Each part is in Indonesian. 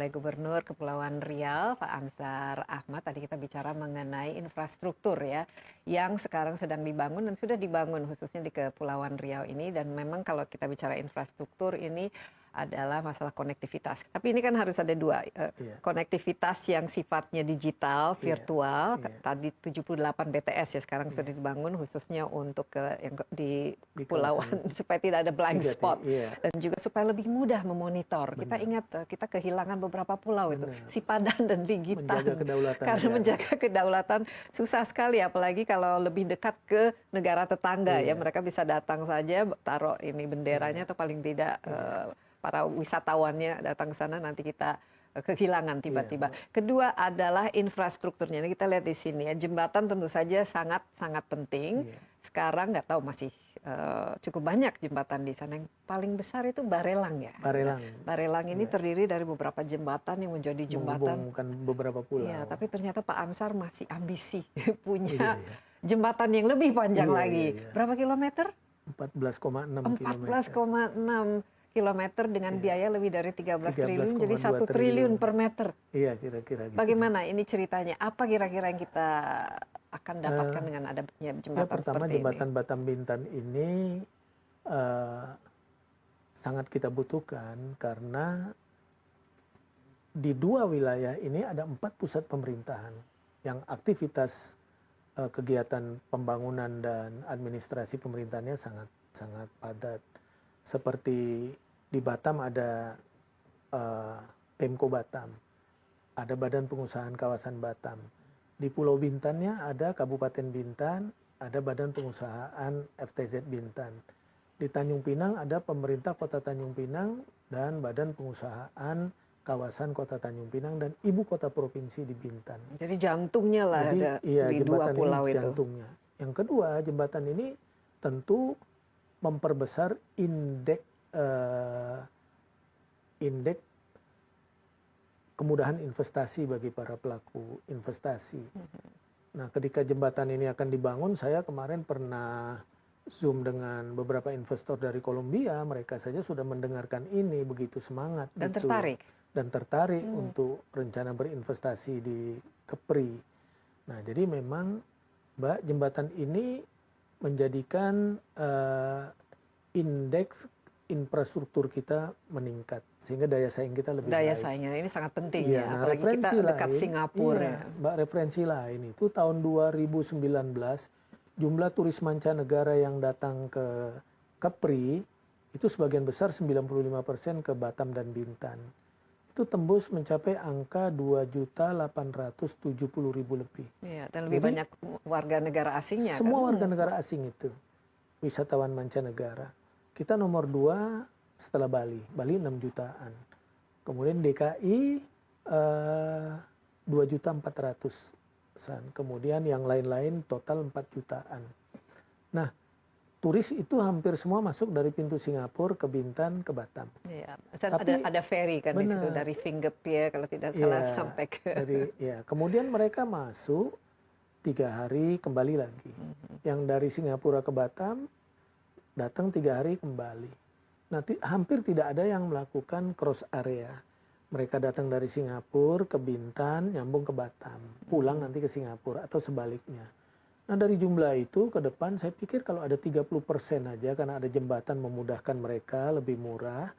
Oleh Gubernur Kepulauan Riau, Pak Ansar Ahmad. Tadi kita bicara mengenai infrastruktur ya, yang sekarang sedang dibangun dan sudah dibangun khususnya di Kepulauan Riau ini. Dan memang kalau kita bicara infrastruktur ini adalah masalah konektivitas. Tapi ini kan harus ada dua, konektivitas yang sifatnya digital, virtual. Tadi 78 BTS ya sekarang sudah dibangun khususnya untuk di kepulauan supaya tidak ada blind spot dan juga supaya lebih mudah memonitor. Kita ingat kita kehilangan beberapa pulau itu, Sipadan dan Ligitan, karena menjaga kedaulatan susah sekali, apalagi kalau lebih dekat ke negara tetangga ya, mereka bisa datang saja taruh ini benderanya atau paling tidak para wisatawannya datang ke sana, nanti kita kehilangan tiba-tiba. Kedua adalah infrastrukturnya. Ini kita lihat di sini ya, jembatan tentu saja sangat penting. Sekarang nggak tahu masih cukup banyak jembatan di sana. Yang paling besar itu Barelang ya. Barelang ini terdiri dari beberapa jembatan yang menjadi jembatan. Menghubungkan beberapa pulau. Iya, tapi ternyata Pak Ansar masih ambisi punya jembatan yang lebih panjang lagi. Berapa kilometer? 14,6 kilometer. 14,6 kilometer dengan biaya lebih dari 13 triliun, jadi 1 triliun per meter. Iya, kira-kira gitu. Bagaimana ini ceritanya? Apa kira-kira yang kita akan dapatkan dengan adanya jembatan pertama, seperti jembatan ini? Batam Bintan ini sangat kita butuhkan karena di dua wilayah ini ada 4 pusat pemerintahan yang aktivitas kegiatan pembangunan dan administrasi pemerintahannya sangat padat. Seperti di Batam ada Pemko Batam, ada Badan Pengusahaan Kawasan Batam. Di Pulau Bintannya ada Kabupaten Bintan, ada Badan Pengusahaan FTZ Bintan. Di Tanjung Pinang ada Pemerintah Kota Tanjung Pinang dan Badan Pengusahaan Kawasan Kota Tanjung Pinang dan Ibu Kota Provinsi di Bintan. Jadi jantungnya lah. Jadi, di dua pulau itu. Jantungnya. Yang kedua, jembatan ini tentu memperbesar indeks kemudahan investasi bagi para pelaku investasi. Nah, ketika jembatan ini akan dibangun, saya kemarin pernah Zoom dengan beberapa investor dari Kolombia, mereka saja sudah mendengarkan ini begitu semangat dan gitu. tertarik untuk rencana berinvestasi di Kepri. Nah, jadi memang Mbak, jembatan ini menjadikan indeks infrastruktur kita meningkat sehingga daya saing kita lebih baik. Daya saingnya ini sangat penting ya, Nah, apalagi kita dekat Singapura. Mbak, referensi lain itu tahun 2019 jumlah turis mancanegara yang datang ke Kepri itu sebagian besar 95% ke Batam dan Bintan. Itu tembus mencapai angka 2.870.000 lebih. Iya, dan lebih banyak warga negara asingnya. Semua warga negara asing itu, wisatawan mancanegara. Kita nomor 2 setelah Bali, Bali 6 jutaan. Kemudian DKI 2.400.000-an. Kemudian yang lain-lain total 4 jutaan. Nah, turis itu hampir semua masuk dari pintu Singapura ke Bintan ke Batam. Iya, ada ferry kan di situ dari Finger Pier kalau tidak salah sampai ke. Kemudian mereka masuk 3 hari kembali lagi. Yang dari Singapura ke Batam datang 3 hari kembali. Nah, hampir tidak ada yang melakukan cross area. Mereka datang dari Singapura ke Bintan, nyambung ke Batam, pulang nanti ke Singapura atau sebaliknya. Nah, dari jumlah itu ke depan saya pikir kalau ada 30% aja karena ada jembatan memudahkan mereka lebih murah,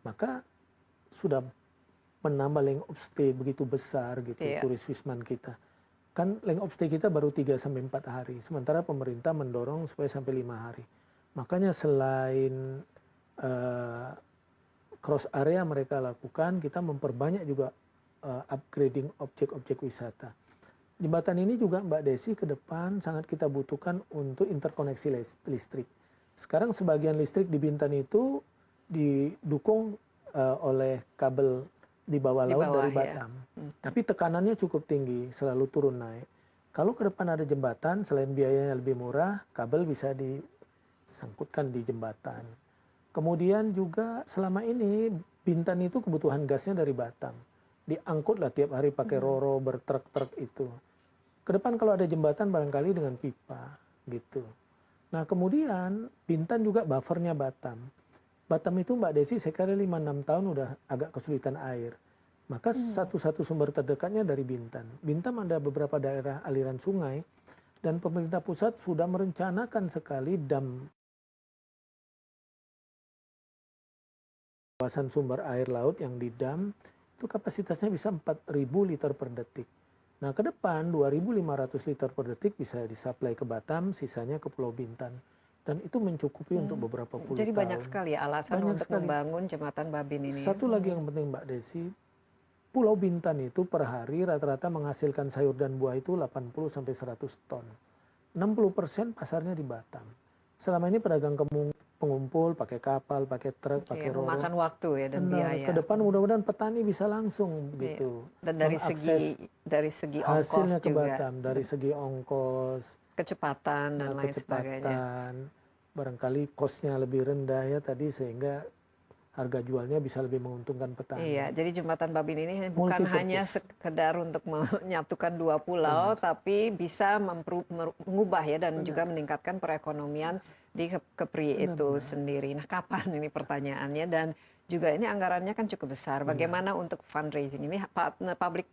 maka sudah menambah length of stay begitu besar gitu turis wisman kita. Kan length of stay kita baru 3-4 hari, sementara pemerintah mendorong supaya sampai 5 hari. Makanya selain cross area mereka lakukan, kita memperbanyak juga upgrading objek-objek wisata. Jembatan ini juga Mbak Desi ke depan sangat kita butuhkan untuk interkoneksi listrik. Sekarang sebagian listrik di Bintan itu didukung oleh kabel di bawah laut dari Batam. Tapi tekanannya cukup tinggi, selalu turun naik. Kalau ke depan ada jembatan, selain biayanya lebih murah, kabel bisa disangkutkan di jembatan. Kemudian juga selama ini Bintan itu kebutuhan gasnya dari Batam. Diangkutlah tiap hari pakai roro bertruk-truk itu. Ke depan kalau ada jembatan barangkali dengan pipa gitu. Nah, kemudian Bintan juga buffernya Batam. Batam itu Mbak Desi saya kira 5-6 tahun udah agak kesulitan air. Maka satu-satu sumber terdekatnya dari Bintan. Bintan ada beberapa daerah aliran sungai dan pemerintah pusat sudah merencanakan sekali dam kawasan sumber air laut yang di dam itu kapasitasnya bisa 4.000 liter per detik. Nah, ke depan 2.500 liter per detik bisa disuplai ke Batam, sisanya ke Pulau Bintan. Dan itu mencukupi untuk beberapa puluh Jadi tahun. banyak sekali ya alasan Banyak untuk sekali. membangun jembatan Babin ini. Satu lagi yang penting Mbak Desi, Pulau Bintan itu per hari rata-rata menghasilkan sayur dan buah itu 80 sampai 100 ton. 60% pasarnya di Batam. Selama ini pedagang pengumpul pakai kapal, pakai truk, pakai roro. Memakan waktu ya dan Benar. biaya. Ke depan mudah-mudahan petani bisa langsung gitu. Dan dari segi ongkos hasilnya ke juga, Batam, dari segi ongkos, kecepatan dan lain sebagainya. Barangkali kosnya lebih rendah ya tadi sehingga harga jualnya bisa lebih menguntungkan petani. Iya, jadi jembatan Babin ini bukan hanya sekedar untuk menyatukan dua pulau, tapi bisa mengubah ya dan juga meningkatkan perekonomian di Kepri itu sendiri. Nah, kapan ini pertanyaannya dan juga ini anggarannya kan cukup besar. Bagaimana untuk fundraising ini public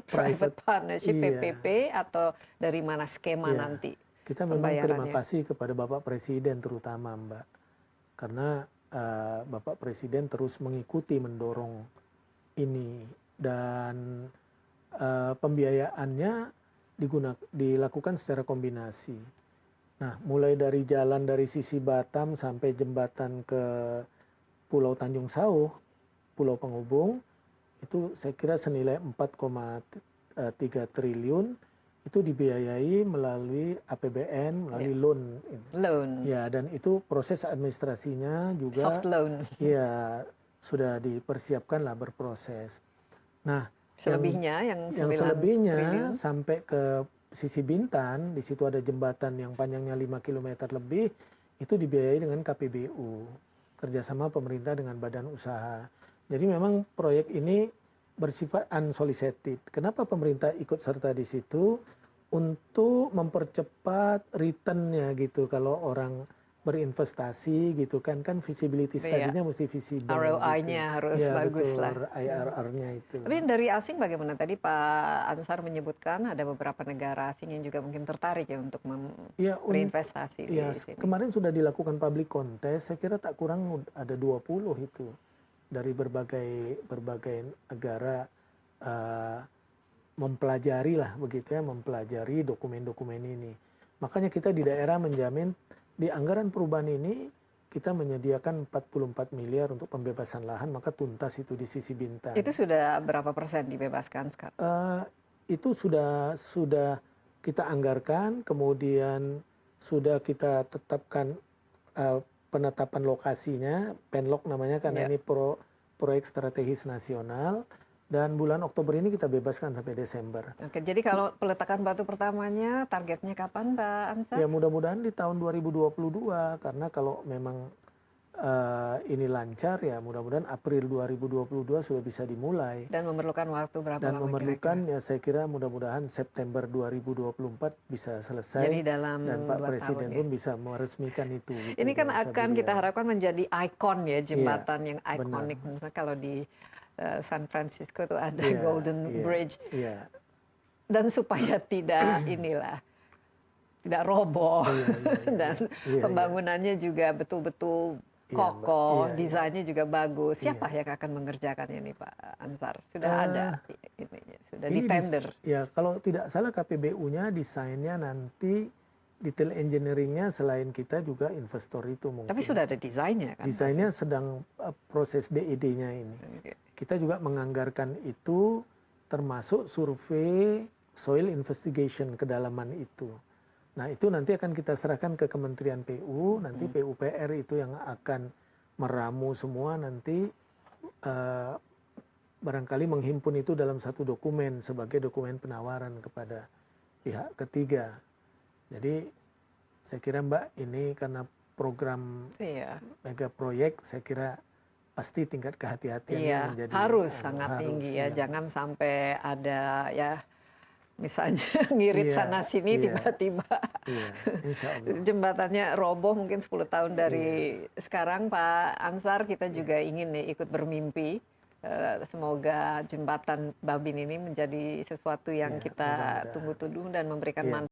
private partnership PPP atau dari mana skema nanti? Kita memang terima kasih kepada Bapak Presiden terutama Mbak, karena Bapak Presiden terus mengikuti mendorong ini dan pembiayaannya dilakukan secara kombinasi. Nah, mulai dari jalan dari sisi Batam sampai jembatan ke Pulau Tanjung Sauh, Pulau Penghubung, itu saya kira senilai 4,3 triliun. Itu dibiayai melalui APBN, melalui loan. Ya, dan itu proses administrasinya juga soft loan. Ya, sudah dipersiapkan lah berproses. Nah, selebihnya yang selebihnya sampai ke sisi Bintan, di situ ada jembatan yang panjangnya 5 km lebih, itu dibiayai dengan KPBU, kerjasama pemerintah dengan badan usaha. Jadi memang proyek ini bersifat unsolicited. Kenapa pemerintah ikut serta di situ? Untuk mempercepat return-nya gitu. Kalau orang berinvestasi gitu kan visibility study-nya mesti visible. ROI-nya gitu. harus bagus lah. IRR-nya itu. Tapi dari asing bagaimana? Tadi Pak Ansar menyebutkan ada beberapa negara asing yang juga mungkin tertarik ya untuk berinvestasi di sini. Kemarin sudah dilakukan public contest, saya kira tak kurang ada 20 itu. Dari berbagai negara mempelajari lah begitu ya, mempelajari dokumen-dokumen ini. Makanya kita di daerah menjamin di anggaran perubahan ini kita menyediakan 44 miliar untuk pembebasan lahan, maka tuntas itu di sisi Bintan. Itu sudah berapa persen dibebaskan sekarang? Itu sudah kita anggarkan, kemudian sudah kita tetapkan penetapan lokasinya, PENLOK namanya karena ini proyek strategis nasional. Dan bulan Oktober ini kita bebaskan sampai Desember. Oke, jadi kalau peletakan batu pertamanya targetnya kapan Pak Ansar? Ya mudah-mudahan di tahun 2022 karena kalau memang ini lancar ya mudah-mudahan April 2022 sudah bisa dimulai. Dan memerlukan waktu berapa lama? Dan memerlukan ya saya kira mudah-mudahan September 2024 bisa selesai. Jadi dalam dan Pak Presiden pun bisa meresmikan itu. Gitu, ini kan akan kita harapkan menjadi ikon ya jembatan yang ikonik. Misalnya kalau di San Francisco itu ada Golden Bridge. Dan supaya tidak tidak roboh dan pembangunannya juga betul-betul kokoh, desainnya juga bagus. Siapa yang akan mengerjakan ini Pak Ansar? Sudah ada sudah di tender. Ya, kalau tidak salah KPBU-nya desainnya nanti detail engineering-nya selain kita juga investor itu mungkin. Tapi sudah ada desainnya kan? Desainnya sedang proses DED-nya ini. Kita juga menganggarkan itu termasuk survei soil investigation kedalaman itu. Nah itu nanti akan kita serahkan ke Kementerian PU, nanti PUPR itu yang akan meramu semua nanti barangkali menghimpun itu dalam satu dokumen sebagai dokumen penawaran kepada pihak ketiga. Jadi saya kira Mbak ini karena program mega proyek saya kira pasti tingkat kehati-hatiannya menjadi harus sangat tinggi ya. Jangan sampai ada misalnya ngirit Iya, sana sini iya, tiba-tiba iya, insya Allah. jembatannya roboh mungkin 10 tahun dari sekarang. Pak Ansar, kita Iya, juga ingin nih ikut bermimpi. Semoga jembatan Babin ini menjadi sesuatu yang iya, kita mudah-mudahan. tunggu-tunggu dan memberikan Iya. manfaat